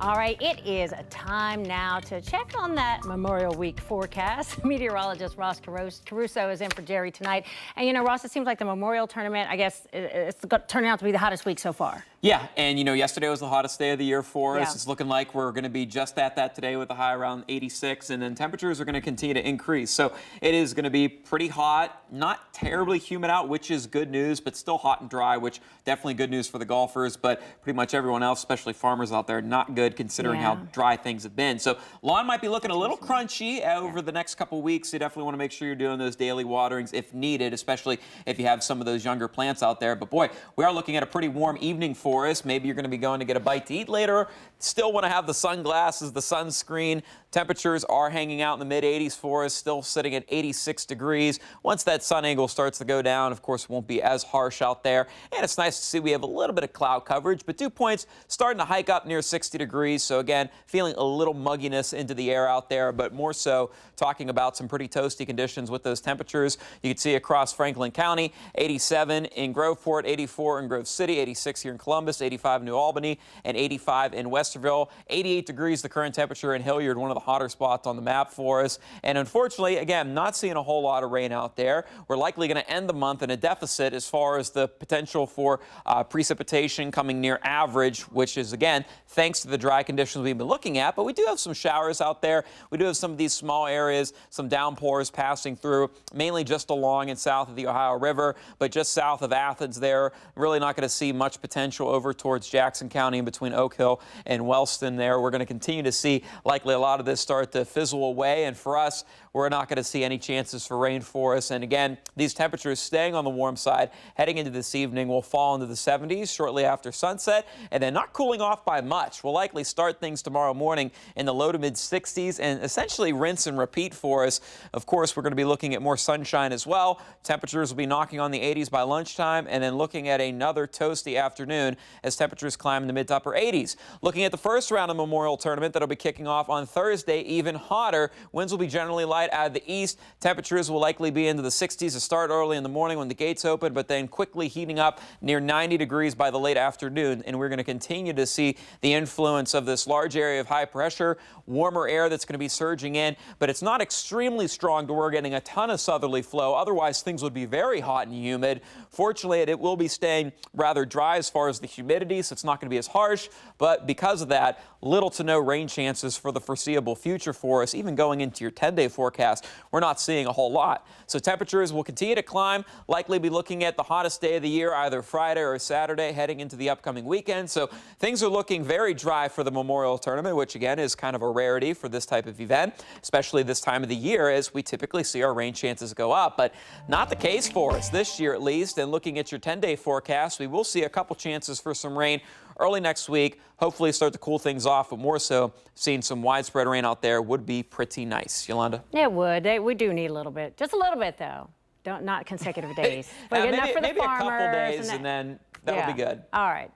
All right, it is a time now to check on that Memorial Week forecast. Meteorologist Ross Caruso is in for Jerry tonight. And you know, Ross, it seems like the Memorial Tournament, I guess, it's turning out to be the hottest week so far. Yeah, and you know, yesterday was the hottest day of the year for us. Yeah. It's looking like we're going to be just at that today with a high around 86, and then temperatures are going to continue to increase. So it is going to be pretty hot, not terribly humid out, which is good news, but still hot and dry, which definitely good news for the golfers, but pretty much everyone else, especially farmers out there, not good considering how dry things have been. So lawn might be looking a little crunchy over the next couple of weeks. You definitely want to make sure you're doing those daily waterings if needed, especially if you have some of those younger plants out there. But boy, we are looking at a pretty warm evening for us. Maybe you're going to be going to get a bite to eat later. Still want to have the sunglasses, the sunscreen. Temperatures are hanging out in the mid 80s for us, still sitting at 86 degrees. Once that sun angle starts to go down, of course, it won't be as harsh out there. And it's nice to see we have a little bit of cloud coverage, but dew points starting to hike up near 60 degrees. So again, feeling a little mugginess into the air out there, but more so talking about some pretty toasty conditions with those temperatures. You can see across Franklin County, 87 in Groveport, 84 in Grove City, 86 here in Columbus, 85 in New Albany, and 85 in Westerville. 88 degrees the current temperature in Hilliard, one of the hotter spots on the map for us. And unfortunately, again, not seeing a whole lot of rain out there. We're likely going to end the month in a deficit as far as the potential for precipitation coming near average, which is, again, thanks to the dry conditions we've been looking at. But we do have some showers out there. We do have some of these small areas, some downpours passing through, mainly just along and south of the Ohio River, but just south of Athens there. Really not going to see much potential over towards Jackson County in between Oak Hill and Wellston there. We're going to continue to see likely a lot of this start to fizzle away, and for us, we're not going to see any chances for rain for us. And again, these temperatures staying on the warm side heading into this evening will fall into the 70s shortly after sunset, and then not cooling off by much. We'll likely start things tomorrow morning in the low to mid 60s and essentially rinse and repeat for us. Of course, we're going to be looking at more sunshine as well. Temperatures will be knocking on the 80s by lunchtime, and then looking at another toasty afternoon as temperatures climb in the mid to upper 80s. Looking at the first round of Memorial Tournament that'll be kicking off on Thursday, even hotter. Winds will be generally light out of the east. Temperatures will likely be into the 60s to start early in the morning when the gates open, but then quickly heating up near 90 degrees by the late afternoon. And we're going to continue to see the influence of this large area of high pressure, warmer air that's going to be surging in, but it's not extremely strong to where we're getting a ton of southerly flow. Otherwise, things would be very hot and humid. Fortunately, it will be staying rather dry as far as the humidity, so it's not going to be as harsh. But because of that, little to no rain chances for the foreseeable future for us. Even going into your 10-day forecast, we're not seeing a whole lot. So temperatures will continue to climb, likely be looking at the hottest day of the year, either Friday or Saturday, heading into the upcoming weekend. So things are looking very dry for the Memorial Tournament, which again is kind of a rarity for this type of event, especially this time of the year, as we typically see our rain chances go up. But not the case for us this year, at least. And looking at your 10-day forecast, we will see a couple chances for some rain early next week. Hopefully start to cool things off, but more so seeing some widespread rain out there would be pretty nice. Yolanda? It would. We do need a little bit. Just a little bit, though. Not consecutive days. But enough for the maybe farmers. a couple days, and then that'll be good. All right.